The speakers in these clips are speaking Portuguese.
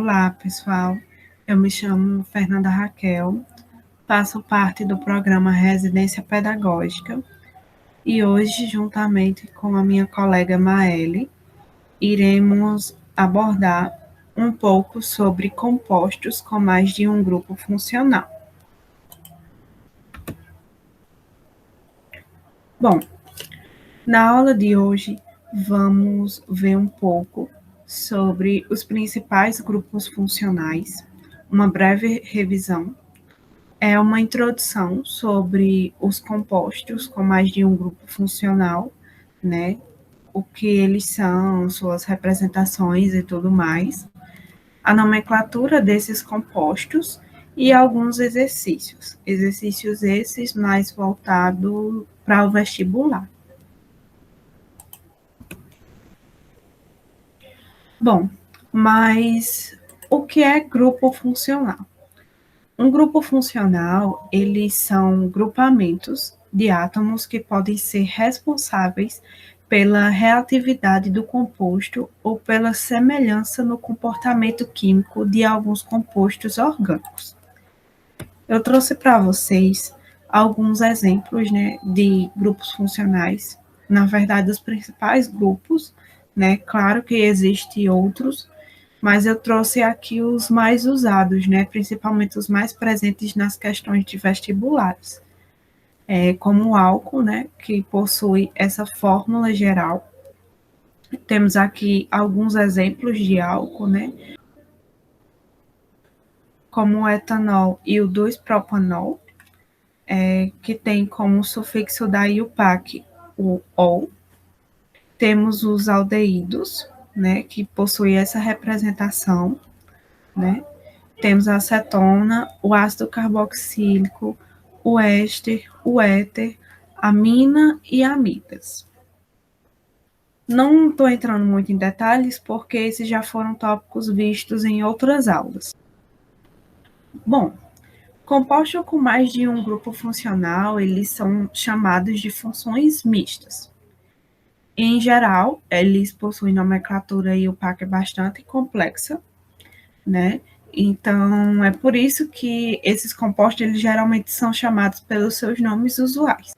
Olá, pessoal. Eu me chamo Fernanda Raquel, faço parte do programa Residência Pedagógica e hoje, juntamente com a minha colega Maeli, iremos abordar um pouco sobre compostos com mais de um grupo funcional. Bom, na aula de hoje vamos ver um pouco sobre os principais grupos funcionais, uma breve revisão. É uma introdução sobre os compostos com mais de um grupo funcional, né? O que eles são, suas representações e tudo mais. A nomenclatura desses compostos e alguns exercícios. Exercícios esses mais voltados para o vestibular. Bom, mas o que é grupo funcional? Um grupo funcional, eles são grupamentos de átomos que podem ser responsáveis pela reatividade do composto ou pela semelhança no comportamento químico de alguns compostos orgânicos. Eu trouxe para vocês alguns exemplos, né, de grupos funcionais. Na verdade, os principais grupos, né? Claro que existem outros, mas eu trouxe aqui os mais usados, né? Principalmente os mais presentes nas questões de vestibulares. Como o álcool, né? Que possui essa fórmula geral. Temos aqui alguns exemplos de álcool, né? Como o etanol e o 2-propanol, que tem como sufixo da IUPAC o OL. Temos os aldeídos, né? Que possuem essa representação, né? Temos a acetona, o ácido carboxílico, o éster, o éter, amina e amidas. Não estou entrando muito em detalhes, porque esses já foram tópicos vistos em outras aulas. Bom, composto com mais de um grupo funcional, eles são chamados de funções mistas. Em geral, eles possuem nomenclatura IUPAC bastante complexa, né? Então, é por isso que esses compostos, eles geralmente são chamados pelos seus nomes usuais.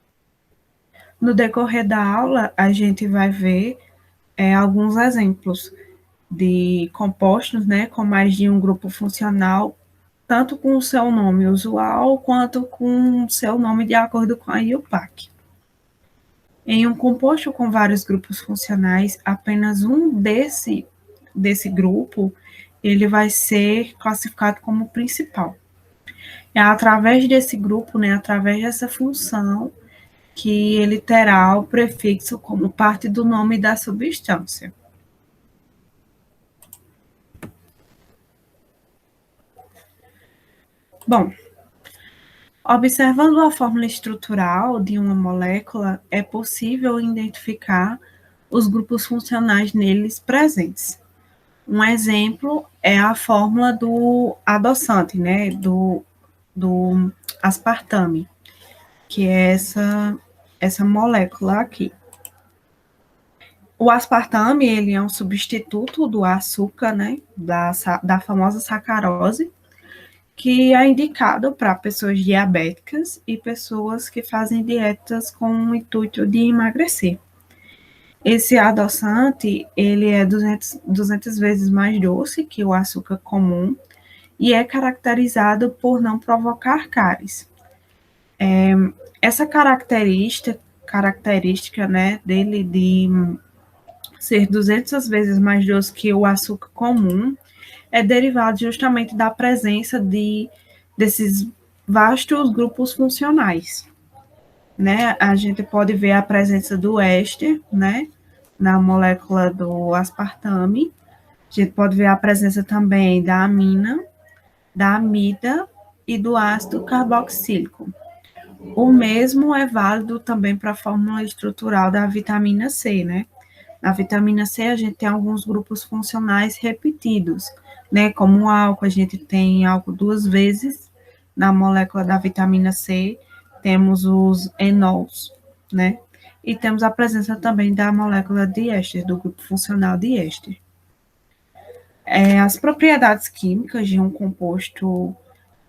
No decorrer da aula, a gente vai ver alguns exemplos de compostos, né, com mais de um grupo funcional, tanto com o seu nome usual, quanto com o seu nome de acordo com a IUPAC. Em um composto com vários grupos funcionais, apenas um desse grupo ele vai ser classificado como principal. É através desse grupo, né, através dessa função, que ele terá o prefixo como parte do nome da substância. Bom, observando a fórmula estrutural de uma molécula, é possível identificar os grupos funcionais neles presentes. Um exemplo é a fórmula do adoçante, né, do aspartame, que é essa molécula aqui. O aspartame, ele é um substituto do açúcar, né, da famosa sacarose, que é indicado para pessoas diabéticas e pessoas que fazem dietas com o intuito de emagrecer. Esse adoçante, ele é 200 vezes mais doce que o açúcar comum e é caracterizado por não provocar cáries. Essa característica, né, dele de ser 200 vezes mais doce que o açúcar comum é derivado justamente da presença desses vastos grupos funcionais, né? A gente pode ver a presença do éster, né, na molécula do aspartame. A gente pode ver a presença também da amina, da amida e do ácido carboxílico. O mesmo é válido também para a fórmula estrutural da vitamina C, né? Na vitamina C, a gente tem alguns grupos funcionais repetidos, né? Como o álcool, a gente tem álcool 2 vezes na molécula da vitamina C, temos os enols, né? E temos a presença também da molécula de éster, do grupo funcional de éster. As propriedades químicas de um composto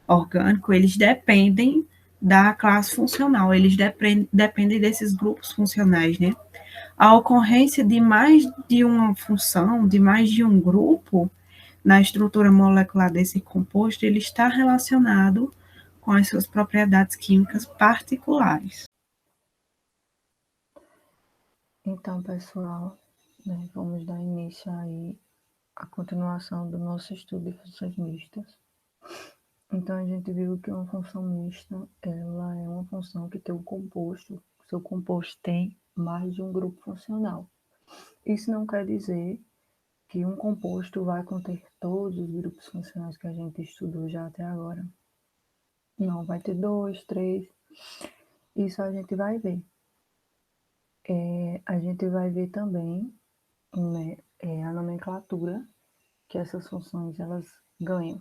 orgânico, eles dependem da classe funcional, eles dependem desses grupos funcionais, né? A ocorrência de mais de uma função, de mais de um grupo na estrutura molecular desse composto, ele está relacionado com as suas propriedades químicas particulares. Então, pessoal, né, vamos dar início aí à continuação do nosso estudo de funções mistas. Então, a gente viu que uma função mista, ela é uma função que tem um composto, seu composto tem mais de um grupo funcional. Isso não quer dizer que um composto vai conter todos os grupos funcionais que a gente estudou já até agora. Não, vai ter 2, 3, isso a gente vai ver. A gente vai ver também, né, a nomenclatura que essas funções elas ganham.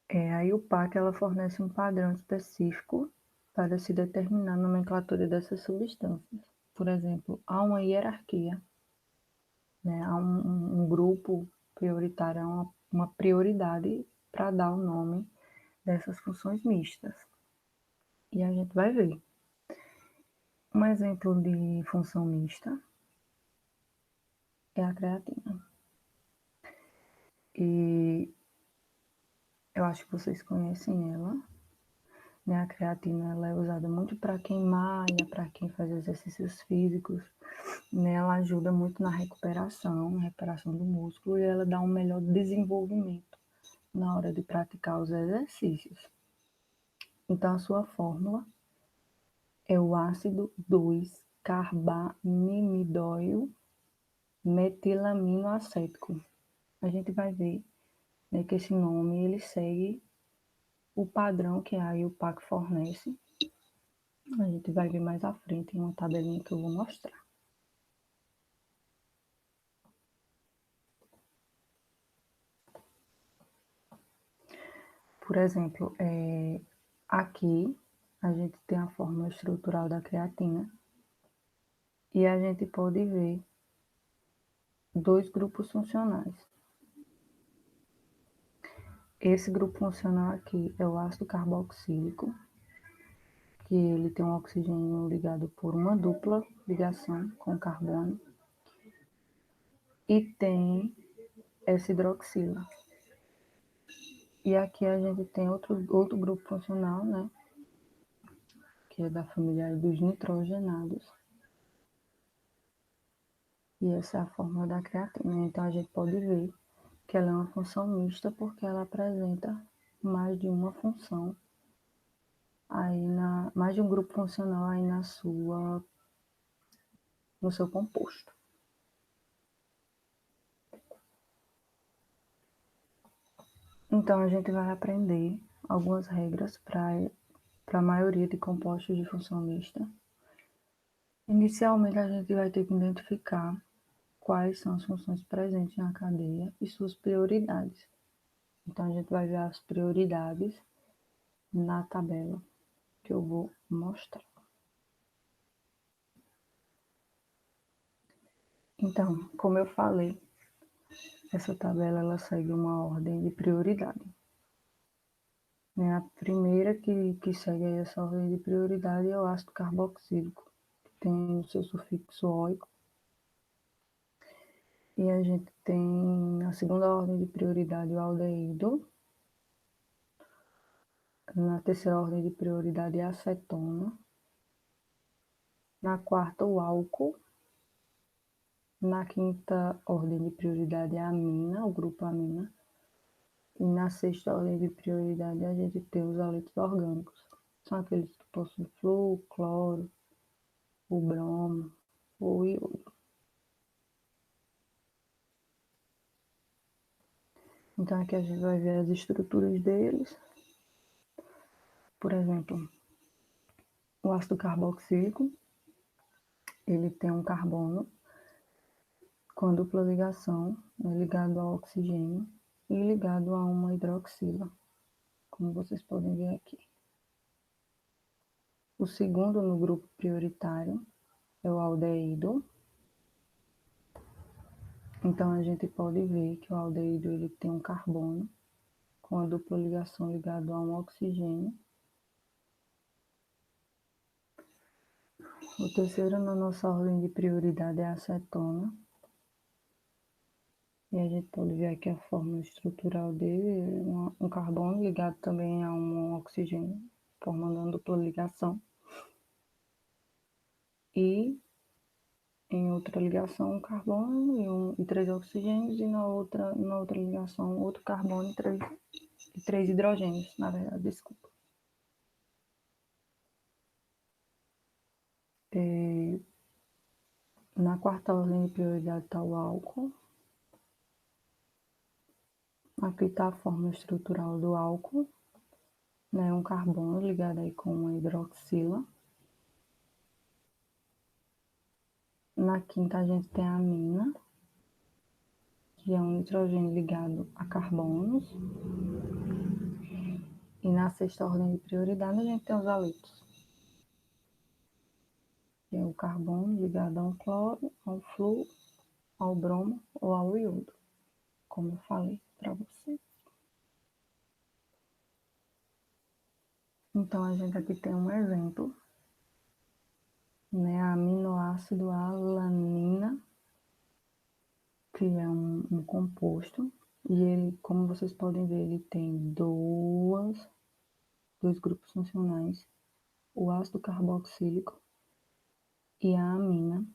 A IUPAC ela fornece um padrão específico para se determinar a nomenclatura dessas substâncias. Por exemplo, há uma hierarquia, né, há um grupo prioritário, há uma prioridade para dar o nome dessas funções mistas. E a gente vai ver. Um exemplo de função mista é a creatina. E eu acho que vocês conhecem ela, né? A creatina ela é usada muito para quem malha, para quem faz exercícios físicos, né? Ela ajuda muito na recuperação do músculo e ela dá um melhor desenvolvimento na hora de praticar os exercícios. Então, a sua fórmula é o ácido 2-carbamimidóil metilaminoacético. A gente vai ver, né, que esse nome ele segue o padrão que a IUPAC fornece. A gente vai ver mais à frente em uma tabelinha que eu vou mostrar. Por exemplo, aqui a gente tem a fórmula estrutural da creatina e a gente pode ver 2 grupos funcionais. Esse grupo funcional aqui é o ácido carboxílico, que ele tem um oxigênio ligado por uma dupla ligação com carbono, e tem essa hidroxila. E aqui a gente tem outro grupo funcional, né, que é da família dos nitrogenados. E essa é a fórmula da creatina. Então a gente pode ver que ela é uma função mista porque ela apresenta mais de uma função mais de um grupo funcional aí no seu composto. Então a gente vai aprender algumas regras para a maioria de compostos de função mista. Inicialmente a gente vai ter que identificar quais são as funções presentes na cadeia e suas prioridades. Então a gente vai ver as prioridades na tabela que eu vou mostrar. Então, como eu falei, essa tabela ela segue uma ordem de prioridade. A primeira que segue essa ordem de prioridade é o ácido carboxílico, que tem o seu sufixo óico. E a gente tem a segunda ordem de prioridade o aldeído. Na terceira ordem de prioridade a acetona. Na quarta o álcool. Na quinta ordem de prioridade a amina, o grupo amina. E na sexta ordem de prioridade a gente tem os halitos orgânicos. São aqueles que possuem flúor, cloro, o bromo ou o iodo. Então aqui a gente vai ver as estruturas deles. Por exemplo, o ácido carboxílico, ele tem um carbono com dupla ligação, né, ligado ao oxigênio e ligado a uma hidroxila, como vocês podem ver aqui. O segundo no grupo prioritário é o aldeído. Então, a gente pode ver que o aldeído ele tem um carbono com a dupla ligação ligado a um oxigênio. O terceiro na nossa ordem de prioridade é a acetona. E a gente pode ver aqui a forma estrutural dele, um carbono ligado também a um oxigênio, formando uma dupla ligação. E em outra ligação um carbono e três oxigênios, e na outra ligação outro carbono e três hidrogênios, na verdade, desculpa. Na quarta ordem de prioridade está o álcool. Aqui está a forma estrutural do álcool, né? Um carbono ligado aí com uma hidroxila. Na quinta a gente tem a amina, que é um nitrogênio ligado a carbonos. E na sexta ordem de prioridade a gente tem os halitos, que é o carbono ligado a um cloro, ao flúor, ao bromo ou ao iodo, como eu falei para vocês. Então, a gente aqui tem um exemplo, né? Aminoácido alanina, que é um composto, e ele, como vocês podem ver, ele tem dois grupos funcionais, o ácido carboxílico e a amina.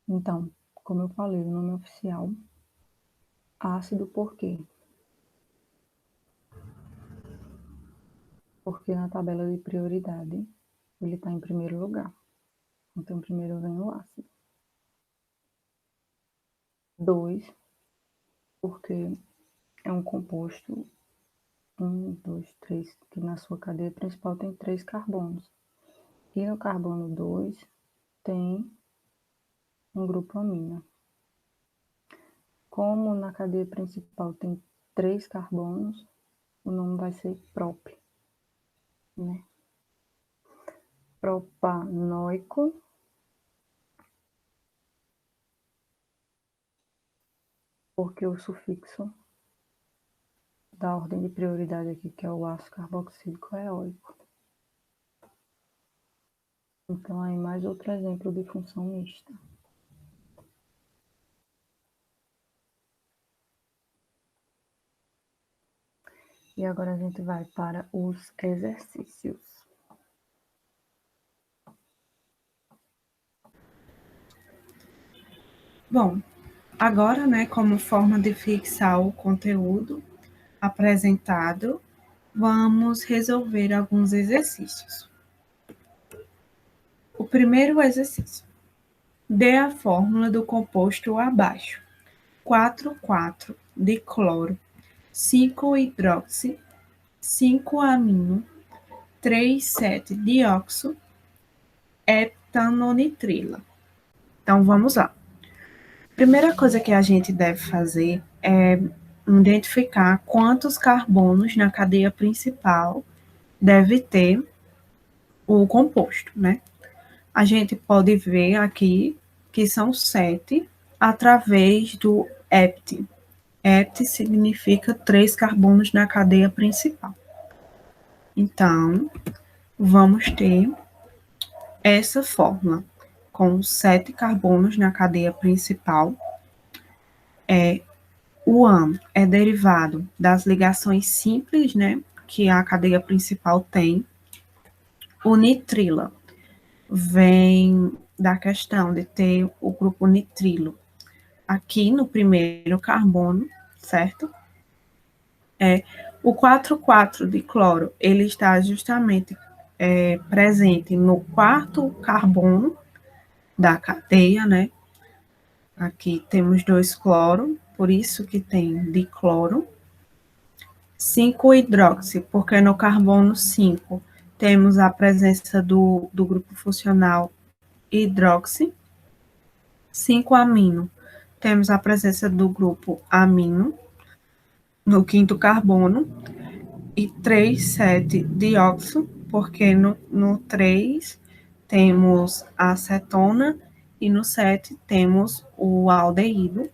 Então, como eu falei, o nome oficial, ácido por quê? Porque na tabela de prioridade ele está em primeiro lugar. Então, primeiro vem o ácido. 2, porque é um composto 1, 2, 3, que na sua cadeia principal tem 3 carbonos. E no carbono 2 tem um grupo amina. Como na cadeia principal tem 3 carbonos, o nome vai ser prop, né? Propanoico, porque o sufixo da ordem de prioridade aqui, que é o ácido carboxílico, é oico. Então, aí mais outro exemplo de função mista. E agora a gente vai para os exercícios. Bom, agora, né, como forma de fixar o conteúdo apresentado, vamos resolver alguns exercícios. O primeiro exercício. Dê a fórmula do composto abaixo. 4,4 de cloro, 5-hidroxi, 5-amino, 3,7-dióxido, heptanonitrila. Então, vamos lá. Primeira coisa que a gente deve fazer é identificar quantos carbonos na cadeia principal deve ter o composto, né? A gente pode ver aqui que são 7 através do hept. Hept significa 3 carbonos na cadeia principal. Então, vamos ter essa fórmula com 7 carbonos na cadeia principal. O AN é derivado das ligações simples, né, que a cadeia principal tem. O nitrila vem da questão de ter o grupo nitrilo aqui no primeiro carbono, certo? O 4,4 de cloro, ele está justamente presente no quarto carbono da cadeia, né? Aqui temos 2 cloro, por isso que tem dicloro. 5-hidroxi, porque no carbono 5 temos a presença do grupo funcional hidroxi. 5-amino, temos a presença do grupo amino no quinto carbono. E 3,7-dióxido, porque no 3 temos a acetona E no 7 temos o aldeído,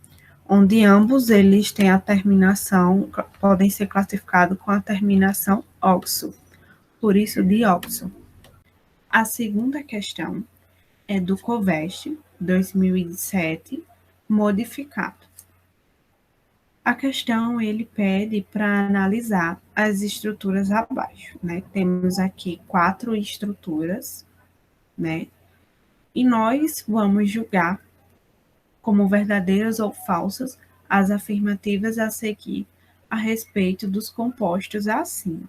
onde ambos eles têm a terminação, podem ser classificados com a terminação oxo, por isso dióxido. A segunda questão é do COVEST 2007, modificado. A questão ele pede para analisar as estruturas abaixo, né? Temos aqui 4 estruturas, né? E nós vamos julgar como verdadeiras ou falsas as afirmativas a seguir a respeito dos compostos acima,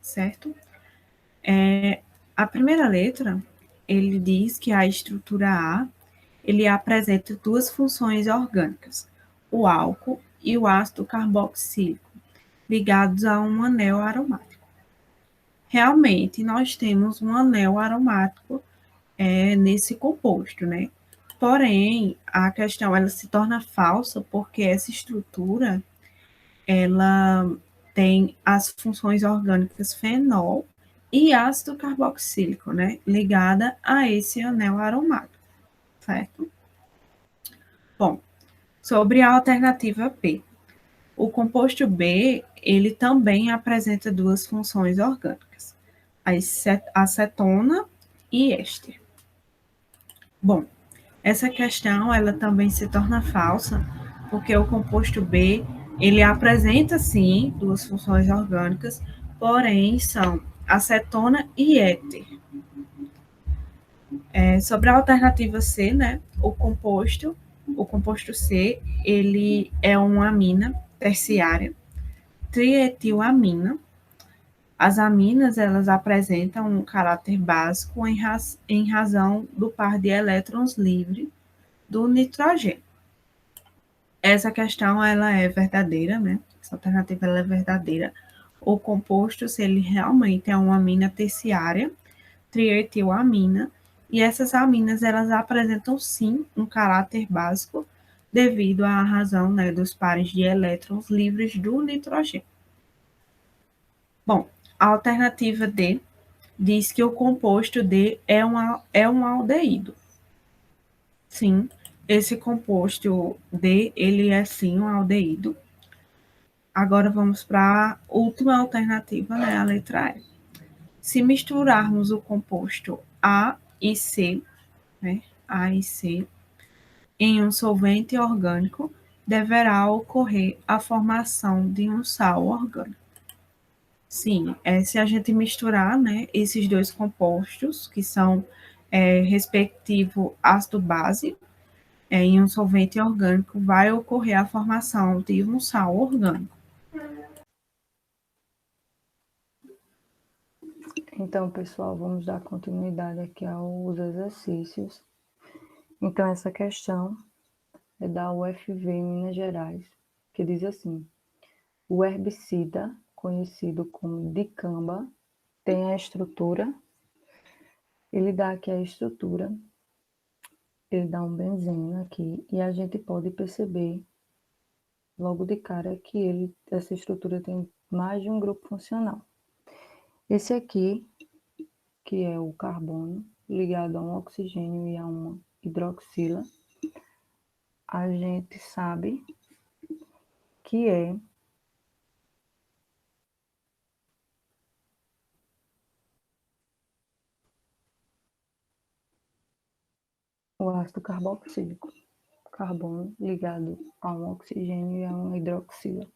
certo? A primeira letra, ele diz que a estrutura A, ele apresenta duas funções orgânicas, o álcool e o ácido carboxílico, ligados a um anel aromático. Realmente, nós temos um anel aromático nesse composto, né? Porém, a questão ela se torna falsa porque essa estrutura ela tem as funções orgânicas fenol e ácido carboxílico, né? Ligada a esse anel aromático, certo? Bom, sobre a alternativa B. O composto B, ele também apresenta duas funções orgânicas, a acetona e éster. Bom, essa questão ela também se torna falsa, porque o composto B, ele apresenta sim duas funções orgânicas, porém são acetona e éter. Sobre a alternativa C, né, o composto C, ele é uma amina terciária, trietilamina. As aminas, elas apresentam um caráter básico em razão do par de elétrons livre do nitrogênio. Essa questão, ela é verdadeira, né? Essa alternativa, ela é verdadeira. O composto, se ele realmente é uma amina terciária, trietilamina, e essas aminas, elas apresentam, sim, um caráter básico devido à razão, né, dos pares de elétrons livres do nitrogênio. Bom, a alternativa D diz que o composto D é um aldeído. Sim, esse composto D, ele é sim um aldeído. Agora vamos para a última alternativa, né, a letra E. Se misturarmos o composto A e C, né, A e C, em um solvente orgânico, deverá ocorrer a formação de um sal orgânico. Sim, se a gente misturar, né, esses dois compostos, que são respectivo ácido-base, em um solvente orgânico, vai ocorrer a formação de um sal orgânico. Então, pessoal, vamos dar continuidade aqui aos exercícios. Então, essa questão é da UFV Minas Gerais, que diz assim: o herbicida, conhecido como dicamba, tem a estrutura, ele dá aqui a estrutura, ele dá um benzeno aqui, e a gente pode perceber logo de cara que essa estrutura tem mais de um grupo funcional. Esse aqui, que é o carbono, ligado a um oxigênio e a uma hidroxila, a gente sabe que é o ácido carboxílico, carbono ligado a um oxigênio e a uma hidroxila.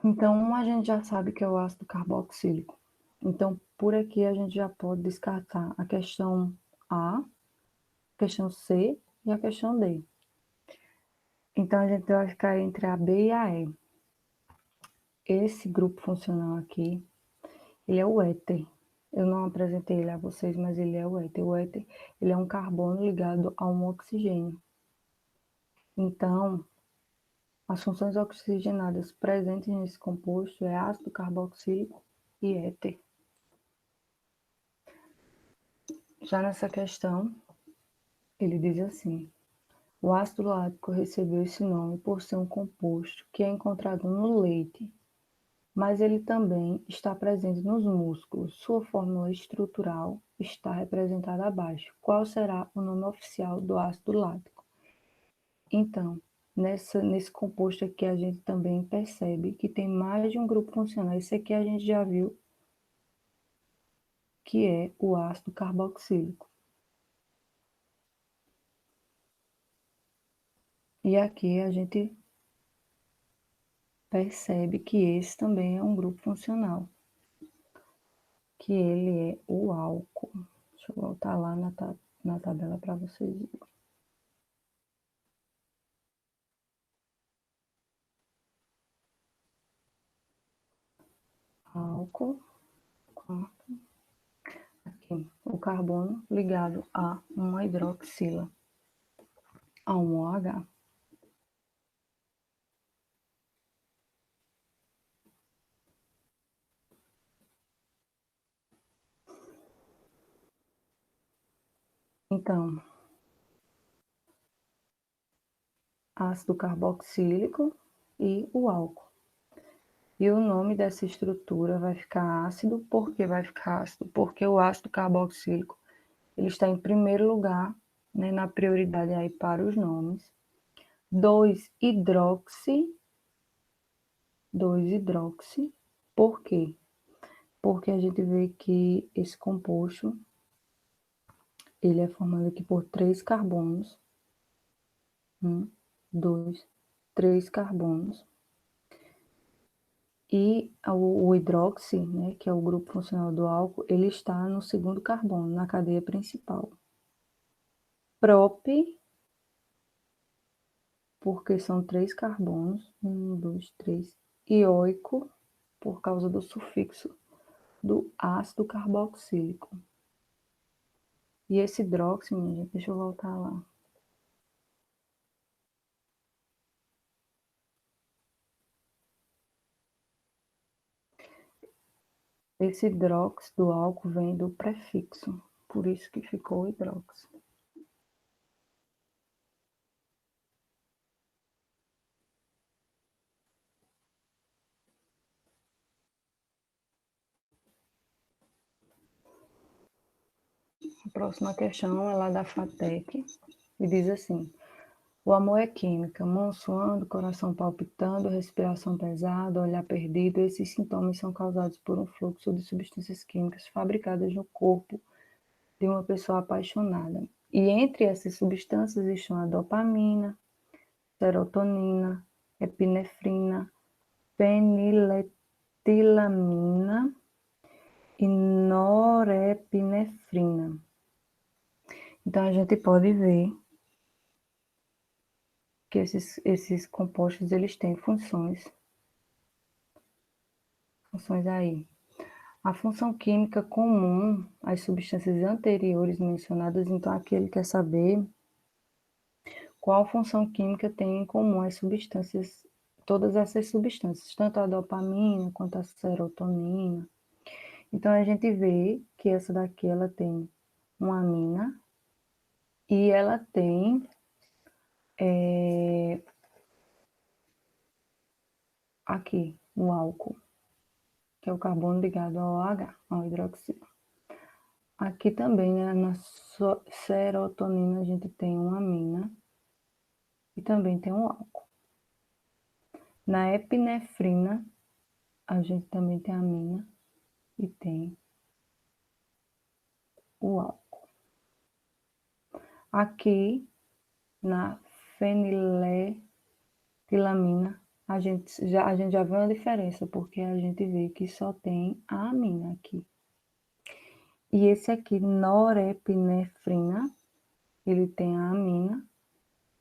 Então, a gente já sabe que é o ácido carboxílico. Então, por aqui a gente já pode descartar a questão A, a questão C e a questão D. Então, a gente vai ficar entre a B e a E. Esse grupo funcional aqui, ele é o éter. Eu não apresentei ele a vocês, mas ele é o éter. O éter, ele é um carbono ligado a um oxigênio. Então, as funções oxigenadas presentes nesse composto é ácido carboxílico e éter. Já nessa questão, ele diz assim: o ácido lático recebeu esse nome por ser um composto que é encontrado no leite, mas ele também está presente nos músculos. Sua fórmula estrutural está representada abaixo. Qual será o nome oficial do ácido lático? Então, nesse composto aqui, a gente também percebe que tem mais de um grupo funcional. Esse aqui a gente já viu que é o ácido carboxílico. E aqui a gente percebe que esse também é um grupo funcional, que ele é o álcool. Deixa eu voltar lá na tabela para vocês verem. Álcool, aqui, o carbono ligado a uma hidroxila, a um OH. Então, ácido carboxílico e o álcool. E o nome dessa estrutura vai ficar ácido. Por que vai ficar ácido? Porque o ácido carboxílico ele está em primeiro lugar, né, na prioridade aí para os nomes. 2-hidroxi. 2-hidroxi. Por quê? Porque a gente vê que esse composto ele é formado aqui por 3 carbonos. 1, 2, 3 carbonos. E o hidroxi, né, que é o grupo funcional do álcool, ele está no segundo carbono, na cadeia principal. Prop, porque são 3 carbonos, 1, 2, 3. Ioico, por causa do sufixo do ácido carboxílico. E esse hidróxido, minha gente, deixa eu voltar lá. Esse hidróxido do álcool vem do prefixo, por isso que ficou hidróxido. A próxima questão é lá da FATEC e diz assim: o amor é química, mão suando, coração palpitando, respiração pesada, olhar perdido. Esses sintomas são causados por um fluxo de substâncias químicas fabricadas no corpo de uma pessoa apaixonada. E entre essas substâncias estão a dopamina, serotonina, epinefrina, feniletilamina e norepinefrina. Então a gente pode ver que esses compostos eles têm funções aí. A função química comum às substâncias anteriores mencionadas, então aqui ele quer saber qual função química tem em comum as substâncias, todas essas substâncias, tanto a dopamina quanto a serotonina. Então a gente vê que essa daqui ela tem uma amina e ela tem aqui o álcool, que é o carbono ligado ao OH, ao hidroxilo. Aqui também, né, na serotonina, a gente tem uma amina e também tem um álcool. Na epinefrina, a gente também tem a amina e tem o álcool. Aqui, na feniletilamina, a gente já vê uma diferença, porque a gente vê que só tem a amina aqui. E esse aqui, norepinefrina, ele tem a amina,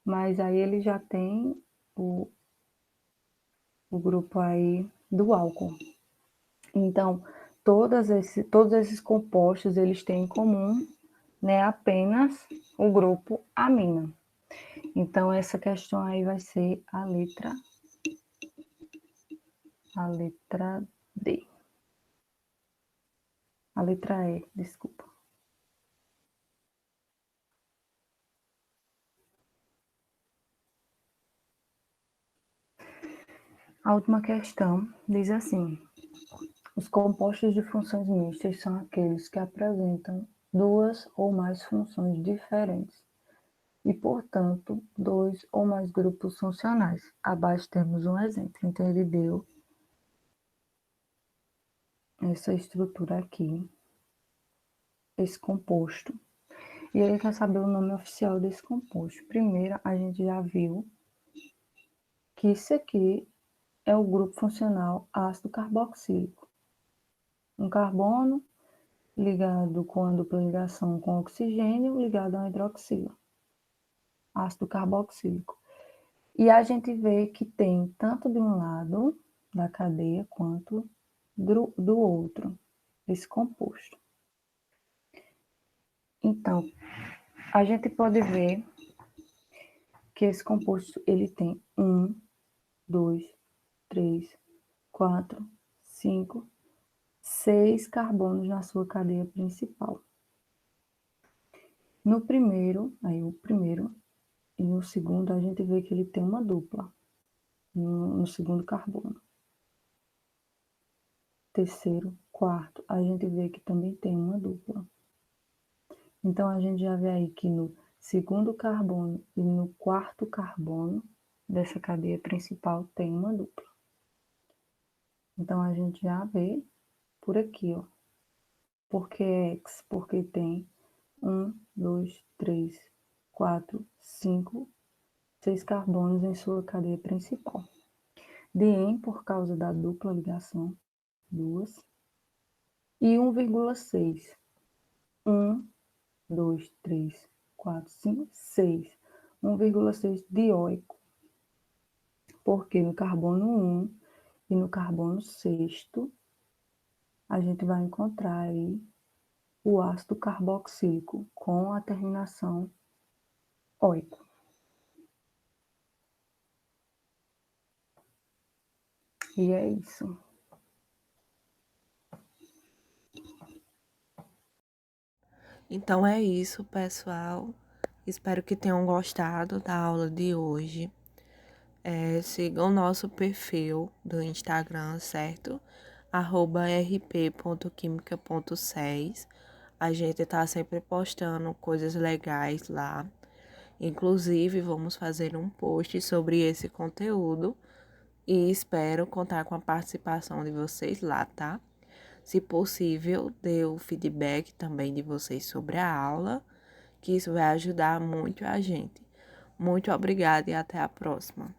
mas aí ele já tem o grupo aí do álcool. Então, todos esses compostos, eles têm em comum, né, apenas o grupo amina. Então, essa questão aí vai ser a letra D. A letra E, desculpa. A última questão diz assim: Os compostos de funções mistas são aqueles que apresentam duas ou mais funções diferentes e, portanto, dois ou mais grupos funcionais. Abaixo temos um exemplo. Então, ele deu essa estrutura aqui, esse composto, e ele quer saber o nome oficial desse composto. Primeiro, a gente já viu que isso aqui é o grupo funcional ácido carboxílico. Um carbono ligado com a dupla ligação com oxigênio ligado a um hidroxilo, ácido carboxílico. E a gente vê que tem tanto de um lado da cadeia quanto do outro, esse composto. Então, a gente pode ver que esse composto ele tem 1, 2, 3, 4, 5, 6 carbonos na sua cadeia principal. No primeiro, o primeiro e no segundo, a gente vê que ele tem uma dupla no segundo carbono. Terceiro, quarto, a gente vê que também tem uma dupla. Então, a gente já vê aí que no segundo carbono e no quarto carbono dessa cadeia principal tem uma dupla. Então, a gente já vê por aqui, ó. Porque é X? Porque tem 1, 2, 3, 4, 5, 6 carbonos em sua cadeia principal. De N por causa da dupla ligação, 2. E 1,6. 1, 2, 3, 4, 5, 6. 1,6 dioico. Porque no carbono 1 e no carbono sexto, a gente vai encontrar aí o ácido carboxílico com a terminação oico. E é isso. Então é isso, pessoal. Espero que tenham gostado da aula de hoje. Sigam o nosso perfil do Instagram, certo? @rp.quimica.6. A gente tá sempre postando coisas legais lá. Inclusive, vamos fazer um post sobre esse conteúdo e espero contar com a participação de vocês lá, tá? Se possível, dê o feedback também de vocês sobre a aula, que isso vai ajudar muito a gente. Muito obrigada e até a próxima.